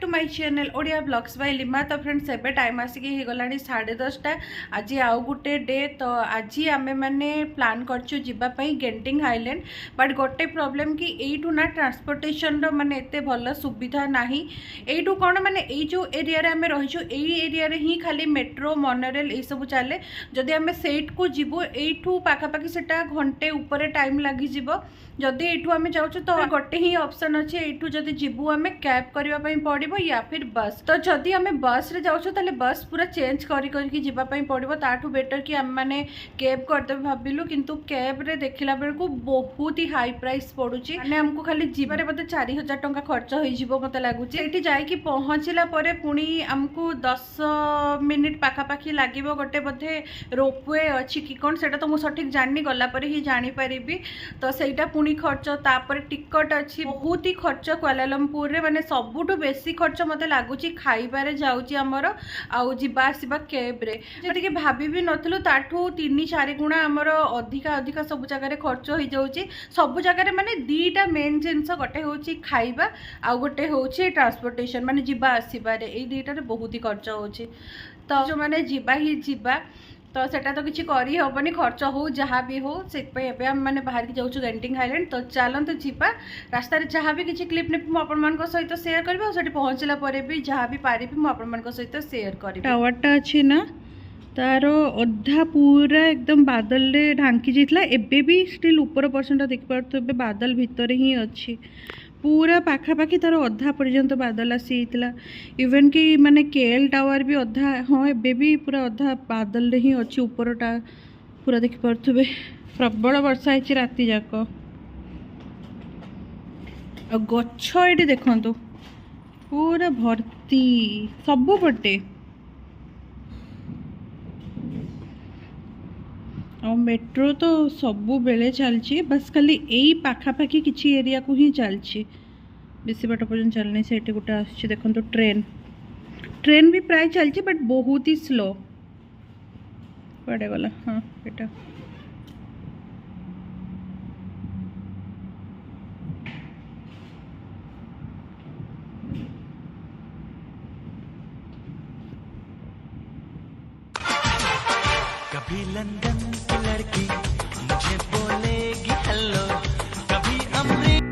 My channel Odia blogs by Lima. तो friends एबे time आसिक हो गलानी 10:30 आज आउ गुटे डे। तो आज आमे मैंने प्लान करछु जिबा पई गेंटिंग हाईलैंड। बट गोटे प्रॉब्लम कि एठू ना ट्रांसपोर्टेशन रो माने एते भल सुविधा नाही। एठू कोन माने ए जो एरिया रे आमे रहिछु एई एरिया रे ही खाली मेट्रो मोनोरेल ए सब चले। जदि आमे सेट को जिवो एठू पाखा पाखी सेटा घंटे ऊपर टाइम लागि जिवो। जदि एठू आमे जाउछु तो गोटे ही ऑप्शन अछि एठू जदि जिवु आमे कैब करबा पई पड़िबो या फिर बस। तो जदि आमे बस रे जाउछु ताले बस पूरा चेंज करी करी जिबा पई पड़िबो। ताठू बेटर कि हम माने कैब करते भाबिलु, किंतु कैब रे देखिला बेल को बहुत ही हाई प्राइस पडुची। माने हमको खाली जिबारे बते 4000 टंका खर्च होई जिवो मते लागुची। एठी जाई कि पहुंचला परे पुणी हमको 10 मिनिट पाखा पाखी लागिबो। गोटे बते रोपवे अछि कि कोन सेटा तो मु सठिक जाननी गला परे ही जानी परिबी। तो सेटा पुणी खर्च तापर टिकट अच्छी बहुत ही खर्च। कुआलालंपुर रे माने सबुठु बेसी खर्च मते लागुची खाइबारे जाउची हमर आउ जिबा आसीबा कैब रे। जेति के भाबी भी नथलु ताठू 3-4 गुणा हमर अधिका अधिका सब जगह रे खर्च होई जाउची। सब जगह रे माने दीटा मेन जिंस गोटे होची खाइबा आउ गोटे होची ट्रांसपोर्टेशन माने जिबा आसीबा रे। ए दीटा रे बहुत ही खर्च होची। तो जो माने जिबा ही जिबा तो सेटा तो किसी करी हेनी खर्च हो जहाँ भी हो से हम मैंने बाहर की जाऊँ गेंटिंग हाईलैंड। तो चलते जीवा रास्ता जहाँ भी किसी क्लिप निप मुझे सहित सेयार करी और पहुँचला भी जहाँ भी पारि मुझे सहित सेयार करी। टावरटा अच्छी ना तार अधा पूरा एकदम बादल रे ढांकी जाइए। एबे भी स्टिल ऊपर परसेंट देखिए बादल भितर ही अच्छी पूरा पाखापाखि तार अधा पर्यंत बादल आसी जाता। इवन कि माने केएल टावर भी अधा हाँ एबे भी पूरा अधा बादल रे ही अच्छी ऊपरटा पूरा देखि पारथुबे। प्रबल वर्षा है राति जाक गछ ये देखो पूरा भर्ती सबु पटे और मेट्रो तो सबु बेले चलची। बस खाली यही पाखापाखि किसी एरिया को ही चलची बेसी बाट पर्यटन चलनी। से गोटे आस देखो ट्रेन ट्रेन भी प्राय चलची बट बहुत ही स्लो पड़े गला। हाँ बेटा कभी लंदन की लड़की मुझे बोलेगी हेलो, कभी अमरीका।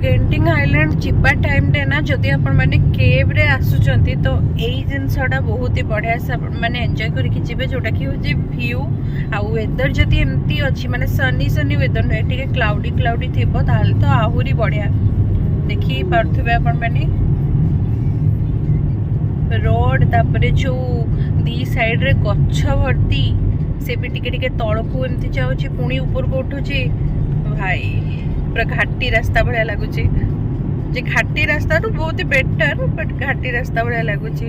गेंटिंग हाईलैंड जीवा टाइम रे ना जदि आपण माने केव रे आसुचंती तो एई जिनसडा बहुत ही बढ़िया से माने एंजॉय करके जीवे। जोटा कि होजे व्यू आ वेदर जदि एमती अछि माने सनी सनी वेदर नै ठीक क्लाउडी क्लाउडी थिबो ताल तो आहुरी बढ़िया देखि पारथुबे आपण माने रोड तापरे जो दी साइड रे गच्छ भर्ती से भी टिके टिके तळकू एमती जाउची पुणी ऊपर को उठुची। भाई पूरा घाटी रास्ता भाया लगुच। घाटी रास्ता तो बहुत ही बेटर बट घाटी रास्ता भाया लगुच।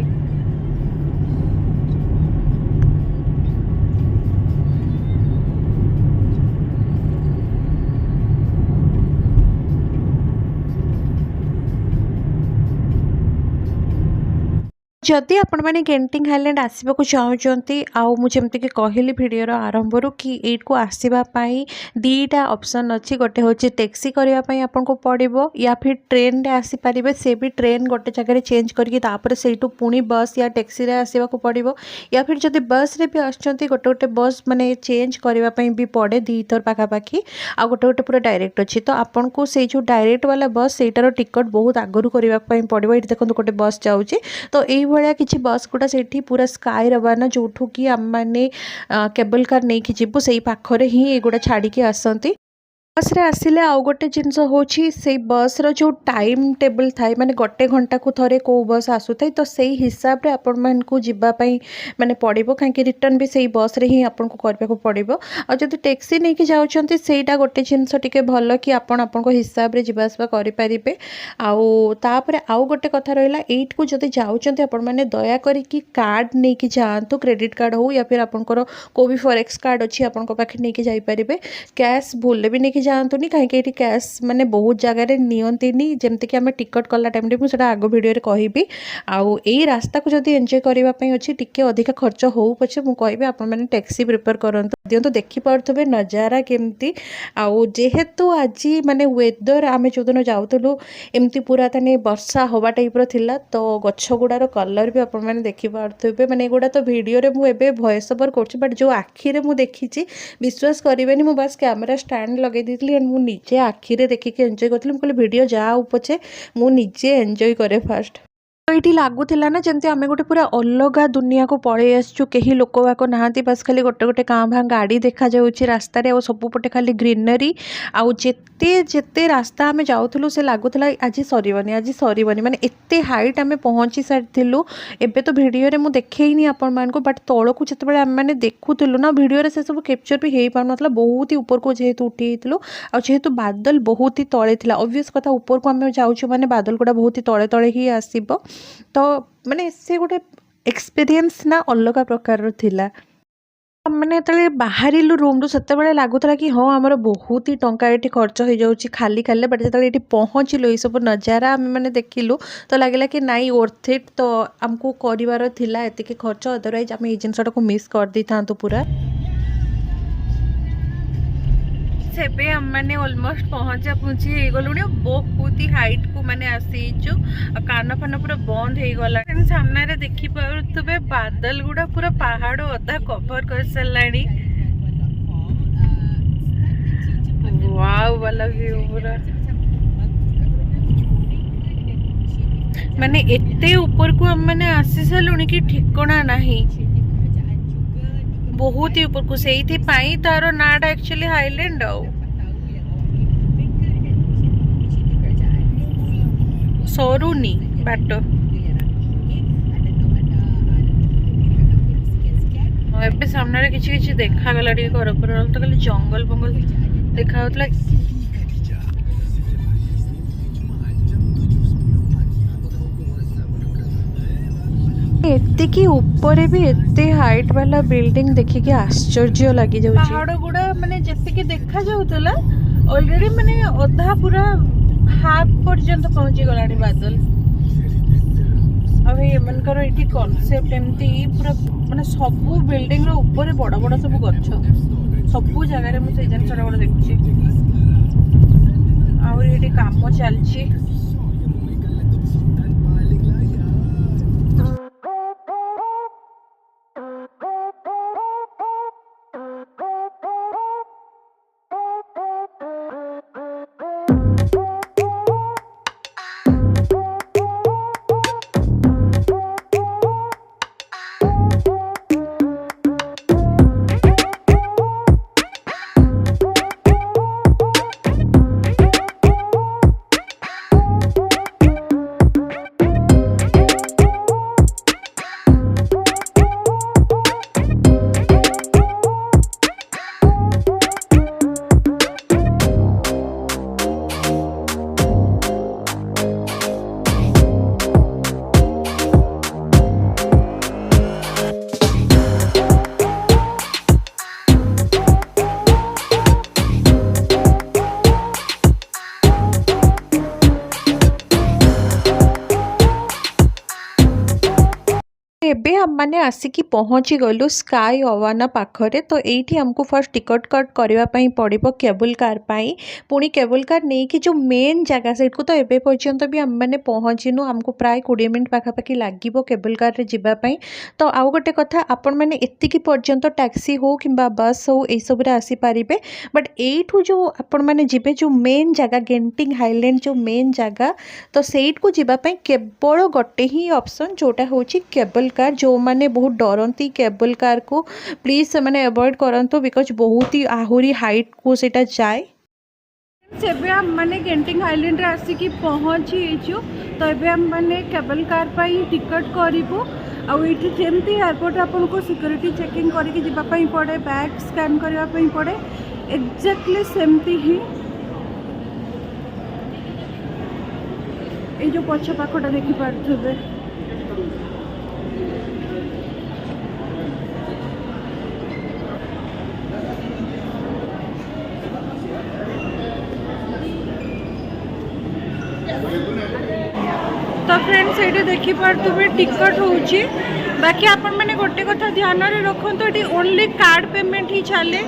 जदि आपण मैंने गेंटिंग हाईलैंड आसवाक चाहूँगी आउ मुझे कहली भिडर आरंभ कि एट को आसवाई दीटा ऑप्शन अच्छी गोटे हूँ टैक्सी करने आपको पड़ो या फिर ट्रेन रे आसीपारे से भी ट्रेन गोटे जगह चेंज करके से पुणी बस या टैक्सी रे आसवाक पड़ो या फिर जब बस रे भी आसुँच गोटे गोटे बस माने चेंज करने भी पड़े दी थर पाखापाखि आ गोटे गोटे पूरा डायरेक्ट अच्छी तो आपन को से जो डायरेक्ट वाला बस सेटार टिकट बहुत आगु करने पड़ो ये देखो गोटे बस जाऊँगी तो यही भाया किसी बस गुड़ा से पूरा स्काई रवाना जोठू कि आम मैंने केबल कार नहीं कि जीवु से पाखरे ही एगुड़ा छाड़ी आसती बस रे आसिले आउ गोटे जिनस होची से बस रो जो टाइम टेबल थाए माने गोटे घंटा को थरे को बस आसुथाय तो सही हिसाब रे आपण मन को जिबा पई माने पड़िबो काहे रिटर्न भी सही बस रे ही आपण को करबा को पड़िबो आ जदि टैक्सी नै कि जाउछंती सेटा गोटे जिनस टिके भलो कि आपण को हिसाब रे जिबा आसबा करि परिबे आउ तापरे आउ गोटे कथा रहिला एट को जदि जाउछंती आपण माने दया करी कि कार्ड नै कि जांतु क्रेडिट कार्ड हो या फिर आपनकर को भी फॉरेक्स कार्ड अछि आपण को पाखे नै कि जाई परिबे कैश भूल भी नहीं जातुनि कहीं कैश माने बहुत जगह नियंतीनि जमती कि आम टिकट कला टाइम मुझे आग भिडियो कहबी आउ यही रास्ता को जब एंजॉय करने अच्छी टिके अधिका खर्च हो पछे मुझे कहबी आपण मैंने टैक्सी प्रिपेयर करंतु दियंतु देखि पारुथबे नजारा केमती आउ जेहेतु आज माने वेदर आम जो दिन जाऊलु एमती पूरा ताने वर्षा हवा टाइप थिला तो गछ गुड़ार कलर भी आपण मैंने देखि पारुथबे माने एगुड़ा तो वीडियो रे मु एबे वॉइस ओवर करछि बट जो आखिरे मु देखिछि विश्वास करिवेनी मु बस कैमरा स्टैंड लगे दी एंड मुझे निजे आखिरे देखिए एंजॉय करी मुझे वीडियो जाऊ पछे मुझे एंजॉय करे फास्ट तो ये लगुला ना जमी आम गोटे पूरा अलग दुनिया को पलि आसचु कहीं लोक बाक नहांती बस खाली गोटे गोटे काँ भाँ गाड़ी देखा जाऊँगी रास्तार आ सबुपटे खाली ग्रीनरी आउ जेते जेते रास्ता आम जाऊँ से लगुला आज सरबनी माने एते हाइट आम पहुँची सारी एबे तो वीडियो रे मु देखैनी आपण मानको बट तौक जो आम मैंने देखुलु ना वीडियो से सब कैप्चर भी हो पार ना बहुत ही ऊपर को जेहेतु उठी जेहेतु बादल बहुत ही तले था ऑब्वियस कथा ऊपर को आम जाऊँ माने बादल गुड़ा बहुत ही तले तले ही आसब तो माने से गोटे एक्सपीरियंस ना अलग प्रकार थिला मैंने जो बाहर रूम रू से लगुला कि हाँ आमर बहुत ही टंका ये खर्च हो जाऊँगी खाली खाली बट जो ये पहुँचलु ये सब नजारा आम मैंने देखिलु तो लगला कि नाई वर्थ इट तो आमको करार थिला एतिके खर्च अदरवाइज आम ये जिनसा को मिस कर दी था पूरा सेबे हम माने ऑलमोस्ट पहुँचा पहुँची गलुणी बहुत ही हाइट को माने आसीचु कान फान पूरा बंद हो गला सामने देखि पारुथबे बादल गुड़ा पूरा पहाड़ अधा कवर कर साराणी वाव वाला व्यू पूरा माने एते ऊपर को हम माने आसी सालुणी कि ठिकाना नहीं बहुत ही ऊपर को से तार नाटा एक्चुअली हाईलैंड सरुनी बाट एबे सामने किसी किसी देखा गला घर पर तो खाली जंगल बंगल देखा एतिकी ऊपर भी एते हाइट वाला बिल्डिंग देखिके आश्चर्य लगी जाउची पहाड़ गुड़ा माने जतिके देखा जाउतला ऑलरेडी माने अधा पूरा हाफ पर्यंत पहुंची गलानी बादल अब एमनकर एठी कांसेप्ट एमती पूरा माने सब बिल्डिंग रो ऊपर बड़ बड़ सब गछ सब जगह रे मु से जन सरा बड़ देखछि और एठी काम चलछि आम मैंने आसिकी पहुँची गलु स्काई अवाना पाखरे। तो ये आमको फर्स्ट टिकट कट करने पड़ो केबल कार पाई। पुणी केबल कार नहीं कि जो मेन जगह से तो एबे पर्यंत भी आम मैंने पहुँचीनु। आमको प्राय 20 मिनट पाखापाखि लगे केबल कार रे जावाई। तो आउ गोटे कथा आपण मैंने एतिकी पर्यंत टैक्सी हो कि बस हो सब आसीपारे। बट एठू जो आपण मैंने जीवे जो मेन जगह गेंटिंग हाईलैंड जो मेन जगह तो सेठ को जीवाई केवल गोटे ही ऑप्शन जोटा हूँ केबल कार। जो मैंने बहुत डरती केबल कार को प्लीज से मैंने अवॉइड करंतु बिकॉज बहुत ही आहुरी हाइट को सेटा जाए। सेबे हम माने गेंटिंग आइलैंड रे आसिकी पहुँची तो एबे हम माने केबल कार पाई टिकट करिवो। आउ इठी जेमती एयरपोर्ट आपन को सिक्योरिटी चेकिंग करके जिबा पई पड़े बैग स्कैन करबा पई पड़े एक्जेक्टली सेमती ही ए जो पछ पाखटा देखि पारथबे। तो फ्रेंड्स ये देखिपे टिकट होची। बाकी आपण मैंने गोटे कथा ध्यान रे रखंतु ये ओनली कार्ड पेमेंट ही चले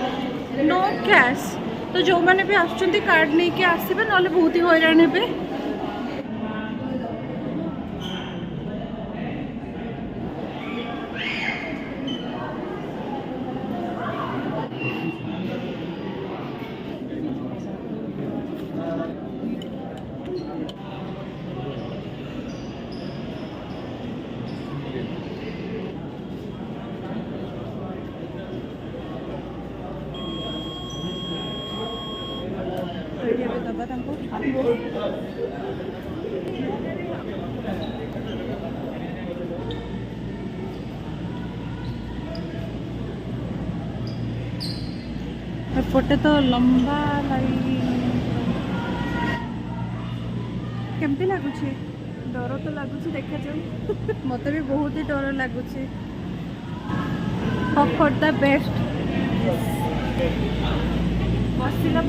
नो कैश। तो जो मैंने भी आसुचंती कार्ड नहीं के आसीबे नले बहुत ही हैरान हेबे। एपटे तो लंबा लाइन केमती लगुच डर तो लगुच देखा जाऊ मत भी बहुत ही डर लगुच। फॉर द बेस्ट बसला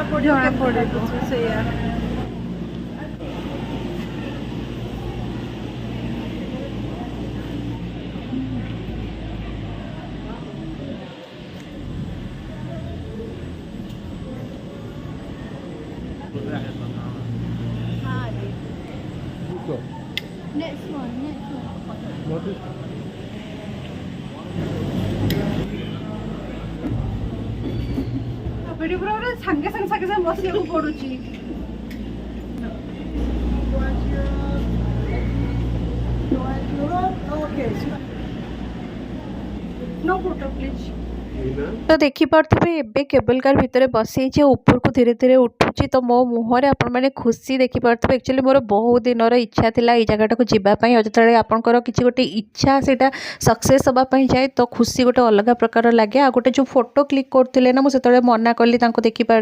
जना पड़े से Next one. What is सांगे बस पड़ुची। No photo please. तो देखिपे एबे केबल कार भितर बसी ऊपर को धीरे धीरे उठुची। तो मो मुहर आपण मैंने खुशी देखिपे एक्चुअली मोर बहुत दिन इच्छा थिला ए जगह को जीवाई। और जो आपंकर किसी गोटे इच्छा से सक्सेस होगापी जाए तो खुशी गोटे अलग प्रकार लगे। आ गोटे जो फोटो क्लिक करते ना मुझे मना कली देखिपे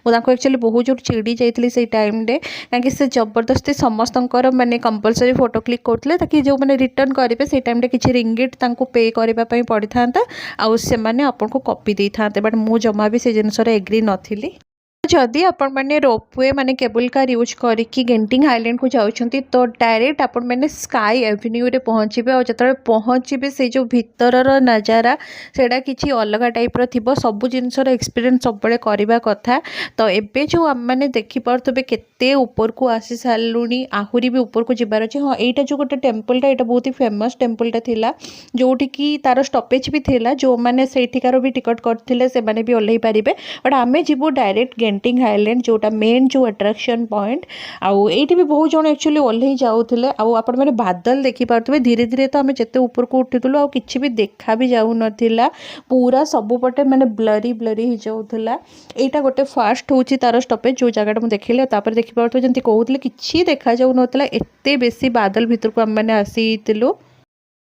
मुझे एक्चुअली बहुत जो चिड़ी जाइली से टाइम कहीं से जबरदस्ती समस्त माने कंपलसरी फोटो क्लिक करते ताकि जो मैंने रिटर्न करेंगे से टाइम किसी रिंगिट पे करने पड़ था आउ से आपन को कॉपी दे था। बट मु जमा भी से जिनस एग्री नथिली। जदि आपण मैंने रोपवे माने केबल कार यूज करके गेंटिंग हाईलैंड को जाउछंती तो डायरेक्ट आपण मैंने स्काई एवेन्यू रे पहुँचे। और जो पहुँचे से जो भीतर नजारा सेटा किसी अलग टाइप रो सबू जिनस एक्सपीरियंस सब करवा कथा। तो एबे जो आम मैंने देखिपे केते ऊपर को आसी सारूनी आहुरी भी ऊपर को जबार अच्छे। हाँ यहाँ जो गोटे टेम्पलटा यहाँ बहुत ही फेमस टेम्पलटा थिला जोटी की तार स्टपेज भी थिला। जो मैंने सेठिकार भी टिकट करते से माने भी ओल्लै पारे। बट आमे जीवु डायरेक्ट गेंटिंग हाईलैंड जोटा मेन जो अट्रैक्शन पॉइंट आउ एठी भी बहुत जन एक्चुअली ओल्लै जाउथिले। आउ आपण माने बादल देखि पारथबे धीरे धीरे तो आमे जते ऊपर को उठितलु आउ किछि भी देखा भी जाउ नथिला पूरा सब पटे माने ब्लरी ही जाउथिला। एटा गोटे फास्ट होची तार स्टपेज जो जगह मु देखिले तापर देखि पारथबे जंती कहउथिले किछि देखा जाउ नथिला एते बेसी बादल भीतर को हम माने आसीतिलु।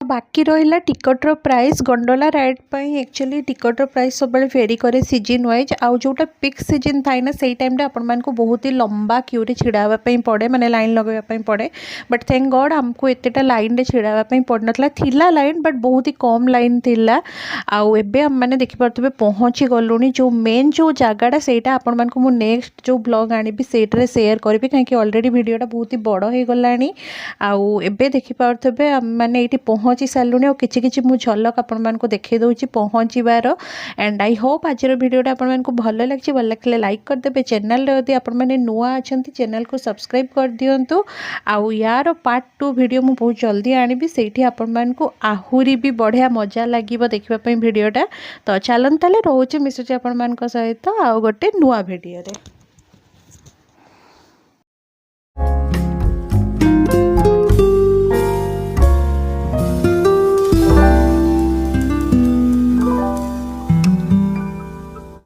बाकी रहा टिकट्र प्राइस गंडोला राइड पाई एक्चुअली टिकट्र प्राइस सब वेरी करे सीजन वाइज। आउ जोटा पिक सीजन थाए ना से टाइम आपण को बहुत ही लंबा क्यू रे छिड़ावाई पड़े माने लाइन लगाई पड़े। बट थैंक गॉड आमको एतेटा लाइन रे छिड़ावाई पड़ना थिला लाइन बट बहुत ही कम लाइन थिला। आउ एबे हम माने देखि पारथबे पहुँची गलुनी जो मेन जो जगहटा सेटा आपण मान को मु नेक्स्ट जो ब्लॉग आनिबी सेटरे शेयर करबी कहीं ऑलरेडी वीडियोटा बहुत ही बड़ हो गलानी। आउ एबे देखि पारथबे हम माने एठी पहुँच पहुँची सारूँ और किसी मु झलक आपको देखी दूसरी पहुँचबार एंड आई होप आज भिडियोटा आपको भल लगे लाइक करदे चैनल यदि आपने नुआ अच्छा चैनल को सब्सक्राइब कर दिंतु आउ यार पार्ट 2 वीडियो मु बहुत जल्दी आनी से आपको आहुरी भी बढ़िया मजा लगे देखापी भिडियोटा तो चलते रोचे मिसुचे आपण सहित आउ गोटे नुआ भिडियो रे।